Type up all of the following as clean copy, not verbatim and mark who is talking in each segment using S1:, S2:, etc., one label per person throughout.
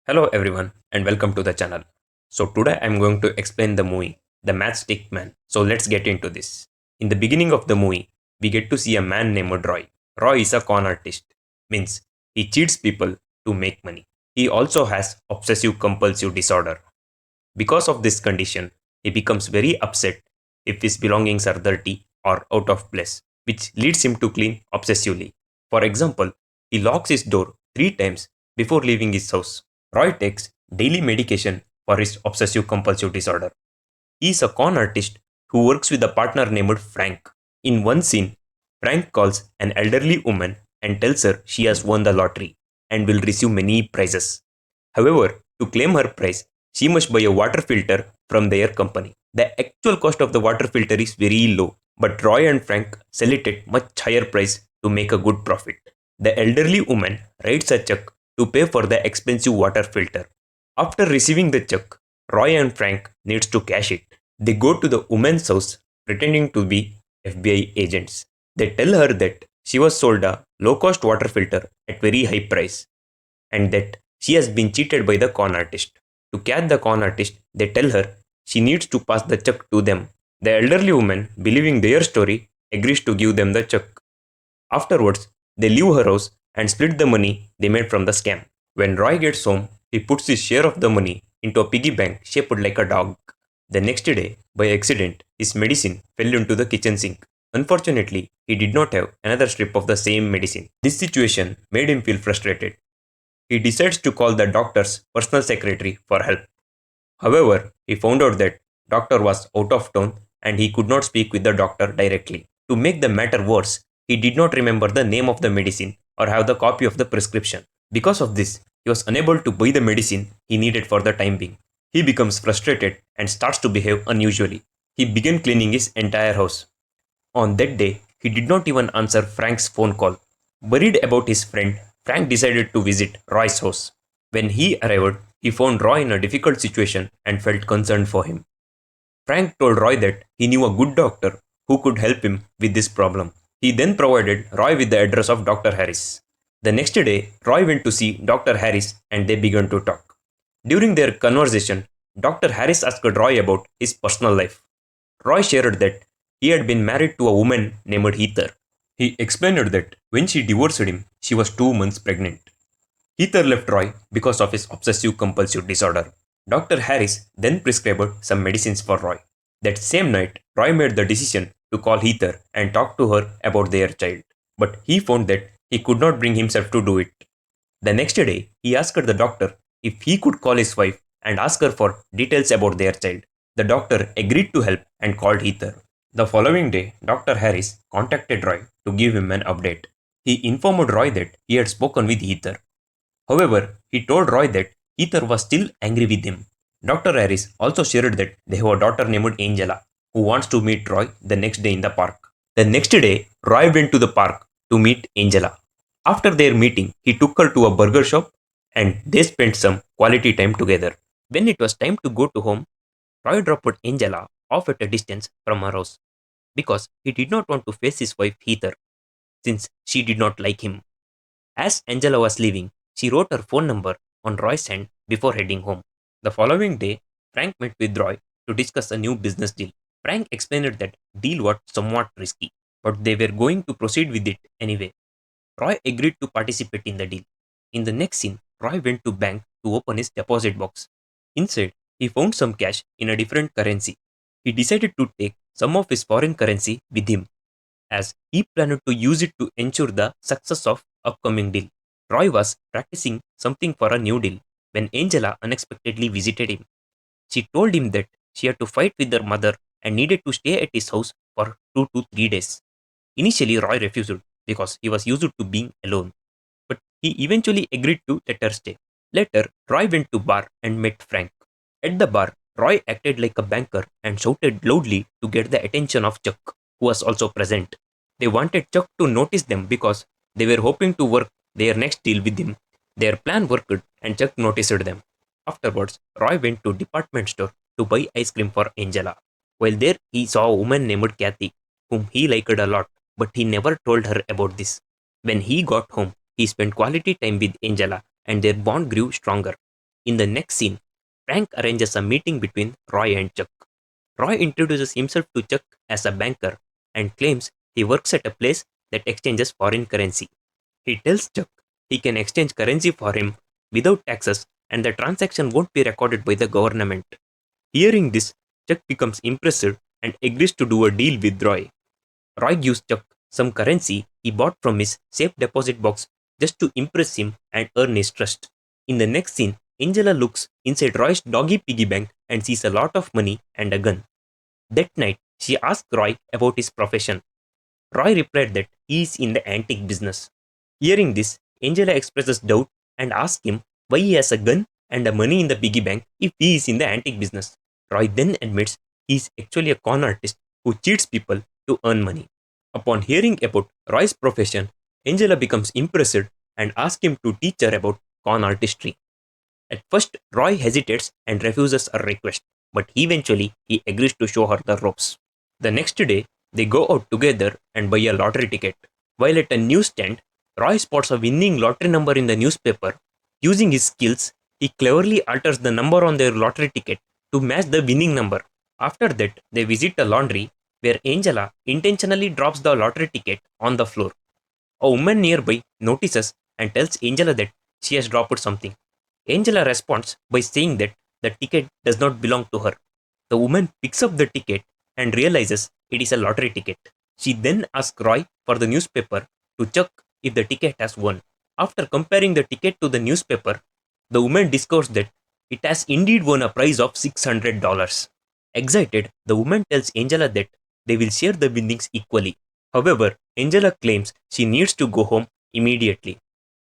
S1: Hello everyone and welcome to the channel. So today I'm going to explain the movie The Matchstick Man. So let's get into this. In the beginning of the movie, we get to see a man named Roy. Roy is a con artist, means he cheats people to make money. He also has obsessive compulsive disorder. Because of this condition, he becomes very upset if his belongings are dirty or out of place, which leads him to clean obsessively. For example, he locks his door 3 times before leaving his house. Roy takes daily medication for his obsessive compulsive disorder. He is a con artist who works with a partner named Frank. In one scene, Frank calls an elderly woman and tells her she has won the lottery and will receive many prizes. However, to claim her prize, she must buy a water filter from their company. The actual cost of the water filter is very low, but Roy and Frank sell it at much higher price to make a good profit. The elderly woman writes a check to pay for the expensive water filter. After receiving the check, Roy and Frank needs to cash it. They go to the woman's house pretending to be FBI agents. They tell her that she was sold a low-cost water filter at very high price and that she has been cheated by the con artist. To catch the con artist, they tell her she needs to pass the check to them. The elderly woman, believing their story, agrees to give them the check. Afterwards, they leave her house and split the money they made from the scam. When Roy gets home, he puts his share of the money into a piggy bank shaped like a dog. The next day, by accident, his medicine fell into the kitchen sink. Unfortunately, he did not have another strip of the same medicine. This situation made him feel frustrated. He decides to call the doctor's personal secretary for help. However, he found out that doctor was out of town and he could not speak with the doctor directly. To make the matter worse, he did not remember the name of the medicine or have the copy of the prescription. Because of this, he was unable to buy the medicine he needed for the time being. He becomes frustrated and starts to behave unusually. He began cleaning his entire house. On that day, he did not even answer Frank's phone call. Worried about his friend, Frank decided to visit Roy's house. When he arrived, he found Roy in a difficult situation and felt concerned for him. Frank told Roy that he knew a good doctor who could help him with this problem. He then provided Roy with the address of Dr. Harris. The next day, Roy went to see Dr. Harris and they began to talk. During their conversation, Dr. Harris asked Roy about his personal life. Roy shared that he had been married to a woman named Heather. He explained that when she divorced him, she was 2 months pregnant. Heather left Roy because of his obsessive compulsive disorder. Dr. Harris then prescribed some medicines for Roy. That same night, Roy made the decision to call Heather and talk to her about their child. But he found that he could not bring himself to do it. The next day, he asked the doctor if he could call his wife and ask her for details about their child. The doctor agreed to help and called Heather. The following day, Dr. Harris contacted Roy to give him an update. He informed Roy that he had spoken with Heather. However, he told Roy that Heather was still angry with him. Dr. Harris also shared that they have a daughter named Angela who wants to meet Roy the next day in the park. The next day, Roy went to the park to meet Angela. After their meeting, he took her to a burger shop and they spent some quality time together. When it was time to go to home, Roy dropped Angela off at a distance from her house because he did not want to face his wife Heather since she did not like him. As Angela was leaving, she wrote her phone number on Roy's hand before heading home. The following day, Frank met with Roy to discuss a new business deal. Frank explained that deal was somewhat risky, but they were going to proceed with it anyway. Roy agreed to participate in the deal. In the next scene, Roy went to bank to open his deposit box. Inside, he found some cash in a different currency. He decided to take some of his foreign currency with him as he planned to use it to ensure the success of upcoming deal. Roy was practicing something for a new deal when Angela unexpectedly visited him. She told him that she had to fight with her mother and needed to stay at his house for 2 to 3 days. Initially, Roy refused because he was used to being alone, but he eventually agreed to let her stay. Later, Roy went to bar and met Frank. At the bar, Roy acted like a banker and shouted loudly to get the attention of Chuck, who was also present. They wanted Chuck to notice them because they were hoping to work their next deal with him. Their plan worked and Chuck noticed them. Afterwards, Roy went to department store to buy ice cream for Angela. While there, he saw a woman named Kathy, whom he liked a lot, but he never told her about this. When he got home, he spent quality time with Angela and their bond grew stronger. In the next scene, Frank arranges a meeting between Roy and Chuck. Roy introduces himself to Chuck as a banker and claims he works at a place that exchanges foreign currency. He tells Chuck he can exchange currency for him without taxes and the transaction won't be recorded by the government. Hearing this, Chuck becomes impressed and agrees to do a deal with Roy. Roy gives Chuck some currency he bought from his safe deposit box just to impress him and earn his trust. In the next scene, Angela looks inside Roy's doggy piggy bank and sees a lot of money and a gun. That night, she asks Roy about his profession. Roy replied that he is in the antique business. Hearing this, Angela expresses doubt and asks him why he has a gun and the money in the piggy bank if he is in the antique business. Roy then admits he is actually a con artist who cheats people to earn money. Upon hearing about Roy's profession, Angela becomes impressed and asks him to teach her about con artistry. At first, Roy hesitates and refuses her request, but eventually he agrees to show her the ropes. The next day, they go out together and buy a lottery ticket. While at a newsstand, Roy spots a winning lottery number in the newspaper. Using his skills, he cleverly alters the number on their lottery ticket to match the winning number. After that, they visit a laundry where Angela intentionally drops the lottery ticket on the floor. A woman nearby notices and tells Angela that she has dropped something. Angela responds by saying that the ticket does not belong to her. The woman picks up the ticket and realizes it is a lottery ticket. She then asks Roy for the newspaper to check if the ticket has won. After comparing the ticket to the newspaper, the woman discovers that it has indeed won a prize of $600. Excited, the woman tells Angela that they will share the winnings equally. However, Angela claims she needs to go home immediately.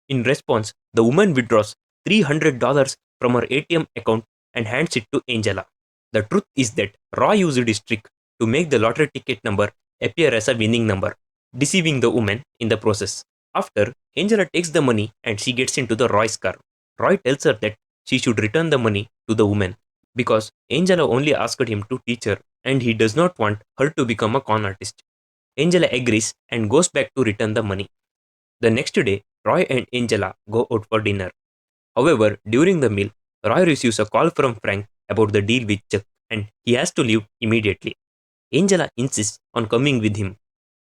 S1: In response, the woman withdraws $300 from her ATM account and hands it to Angela. The truth is that Roy used his trick to make the lottery ticket number appear as a winning number, deceiving the woman in the process. After, Angela takes the money and she gets into the Roy's car. Roy tells her that she should return the money to the woman because Angela only asked him to teach her and he does not want her to become a con artist. Angela agrees and goes back to return the money. The next day, Roy and Angela go out for dinner. However, during the meal, Roy receives a call from Frank about the deal with Chuck and he has to leave immediately. Angela insists on coming with him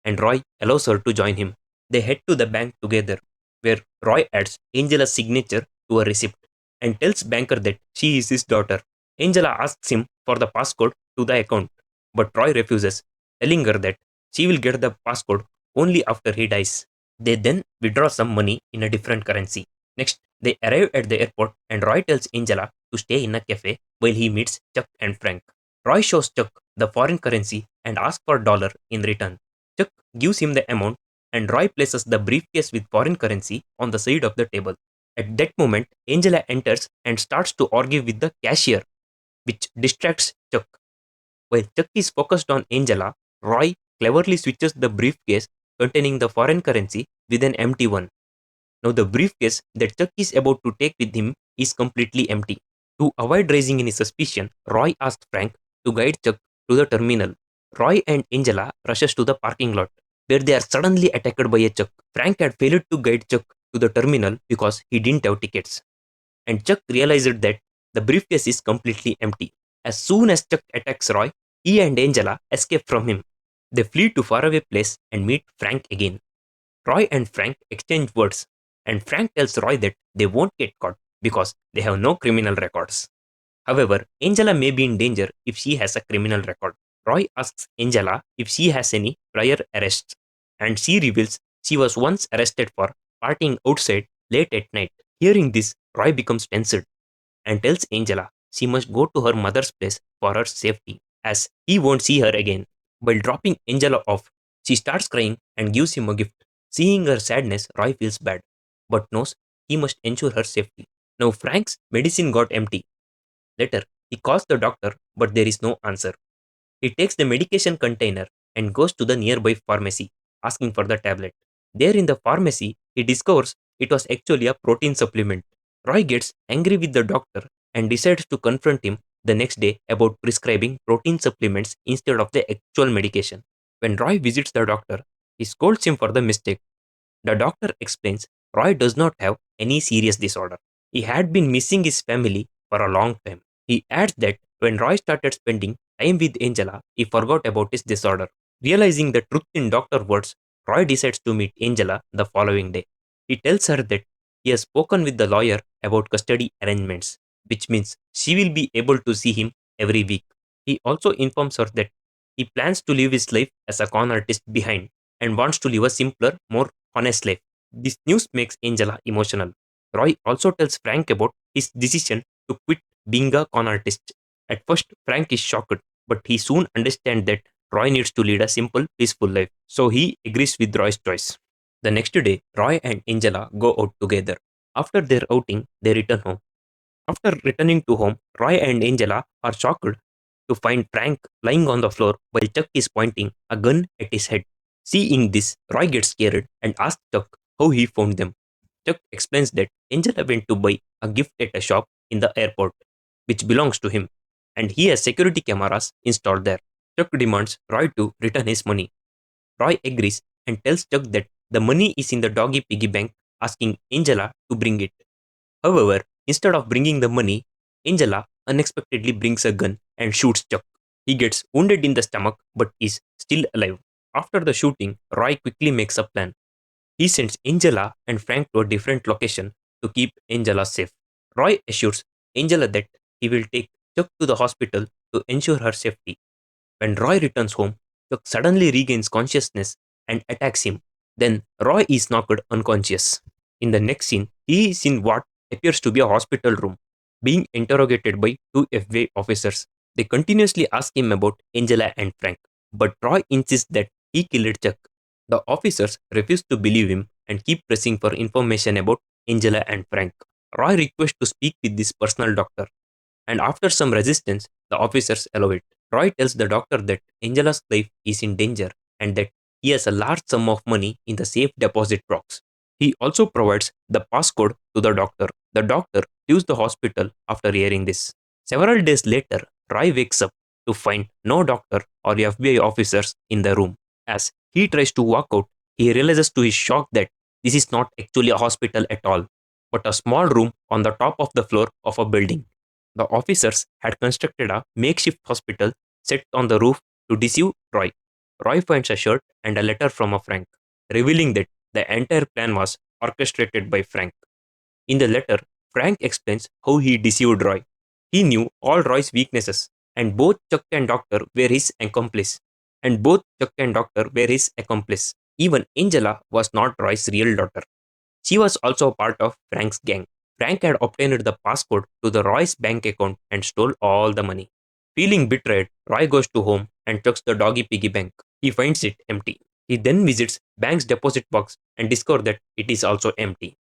S1: and Roy allows her to join him. They head to the bank together where Roy adds Angela's signature to a receipt and tells banker that she is his daughter. Angela asks him for the passcode to the account, but Roy refuses, telling her that she will get the passcode only after he dies. They then withdraw some money in a different currency. Next, they arrive at the airport and Roy tells Angela to stay in a cafe while he meets Chuck and Frank. Roy shows Chuck the foreign currency and asks for dollar in return. Chuck gives him the amount and Roy places the briefcase with foreign currency on the side of the table. At that moment, Angela enters and starts to argue with the cashier, which distracts Chuck. While Chuck is focused on Angela, Roy cleverly switches the briefcase containing the foreign currency with an empty one. Now the briefcase that Chuck is about to take with him is completely empty. To avoid raising any suspicion, Roy asks Frank to guide Chuck to the terminal. Roy and Angela rushes to the parking lot, where they are suddenly attacked by a Chuck. Frank had failed to guide Chuck to the terminal because he didn't have tickets. And Chuck realized that the briefcase is completely empty. As soon as Chuck attacks Roy, he and Angela escape from him. They flee to faraway place and meet Frank again. Roy and Frank exchange words, and Frank tells Roy that they won't get caught because they have no criminal records. However, Angela may be in danger if she has a criminal record. Roy asks Angela if she has any prior arrests, and she reveals she was once arrested for partying outside late at night. Hearing this, Roy becomes tensed and tells Angela she must go to her mother's place for her safety, as he won't see her again. While dropping Angela off, she starts crying and gives him a gift. Seeing her sadness, Roy feels bad, but knows he must ensure her safety. Now Frank's medicine got empty. Later, he calls the doctor, but there is no answer. He takes the medication container and goes to the nearby pharmacy, asking for the tablet. There in the pharmacy, he discovers it was actually a protein supplement. Roy gets angry with the doctor and decides to confront him the next day about prescribing protein supplements instead of the actual medication. When Roy visits the doctor, he scolds him for the mistake. The doctor explains Roy does not have any serious disorder. He had been missing his family for a long time. He adds that when Roy started spending time with Angela, he forgot about his disorder. Realizing the truth in Dr. words, Roy decides to meet Angela the following day. He tells her that he has spoken with the lawyer about custody arrangements, which means she will be able to see him every week. He also informs her that he plans to leave his life as a con artist behind and wants to live a simpler, more honest life. This news makes Angela emotional. Roy also tells Frank about his decision to quit being a con artist. At first, Frank is shocked, but he soon understands that Roy needs to lead a simple, peaceful life, so he agrees with Roy's choice. The next day, Roy and Angela go out together. After their outing, they return home. After returning to home, Roy and Angela are shocked to find Frank lying on the floor while Chuck is pointing a gun at his head. Seeing this, Roy gets scared and asks Chuck how he found them. Chuck explains that Angela went to buy a gift at a shop in the airport, which belongs to him, and he has security cameras installed there. Chuck demands Roy to return his money. Roy agrees and tells Chuck that the money is in the doggy piggy bank, asking Angela to bring it. However, instead of bringing the money, Angela unexpectedly brings a gun and shoots Chuck. He gets wounded in the stomach but is still alive. After the shooting, Roy quickly makes a plan. He sends Angela and Frank to a different location to keep Angela safe. Roy assures Angela that he will take Chuck to the hospital to ensure her safety. When Roy returns home, Chuck suddenly regains consciousness and attacks him. Then Roy is knocked unconscious. In the next scene, he is in what appears to be a hospital room, being interrogated by two FBI officers. They continuously ask him about Angela and Frank, but Roy insists that he killed Chuck. The officers refuse to believe him and keep pressing for information about Angela and Frank. Roy requests to speak with this personal doctor, and after some resistance, the officers allow it. Roy tells the doctor that Angela's life is in danger and that he has a large sum of money in the safe deposit box. He also provides the passcode to the doctor. The doctor leaves the hospital after hearing this. Several days later, Roy wakes up to find no doctor or FBI officers in the room. As he tries to walk out, he realizes to his shock that this is not actually a hospital at all, but a small room on the top of the floor of a building. The officers had constructed a makeshift hospital set on the roof to deceive Roy. Roy finds a shirt and a letter from a Frank, revealing that the entire plan was orchestrated by Frank. In the letter, Frank explains how he deceived Roy. He knew all Roy's weaknesses, and both Chuck and Doctor were his accomplice. Even Angela was not Roy's real daughter. She was also a part of Frank's gang. Frank had obtained the passcode to the Roy's bank account and stole all the money. Feeling betrayed, Roy goes to home and checks the doggy piggy bank. He finds it empty. He then visits bank's deposit box and discovers that it is also empty.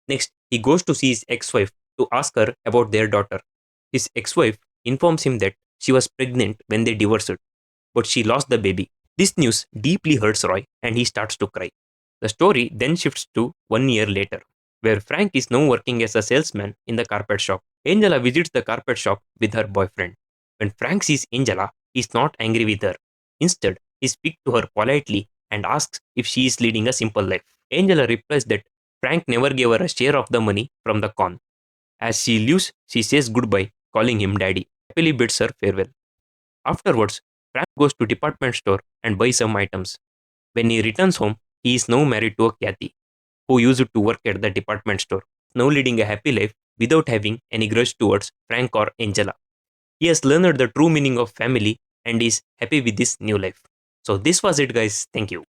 S1: Next, he goes to see his ex-wife to ask her about their daughter. His ex-wife informs him that she was pregnant when they divorced, but she lost the baby. This news deeply hurts Roy and he starts to cry. The story then shifts to 1 year later, where Frank is now working as a salesman in the carpet shop. Angela visits the carpet shop with her boyfriend. When Frank sees Angela, he is not angry with her. Instead, he speaks to her politely and asks if she is leading a simple life. Angela replies that Frank never gave her a share of the money from the con. As she leaves, she says goodbye, calling him daddy. Happily bids her farewell. Afterwards, Frank goes to department store and buys some items. When he returns home, he is now married to a Kathy, who used to work at the department store, now leading a happy life without having any grudge towards Frank or Angela. He has learned the true meaning of family and is happy with this new life. So this was it guys. Thank you.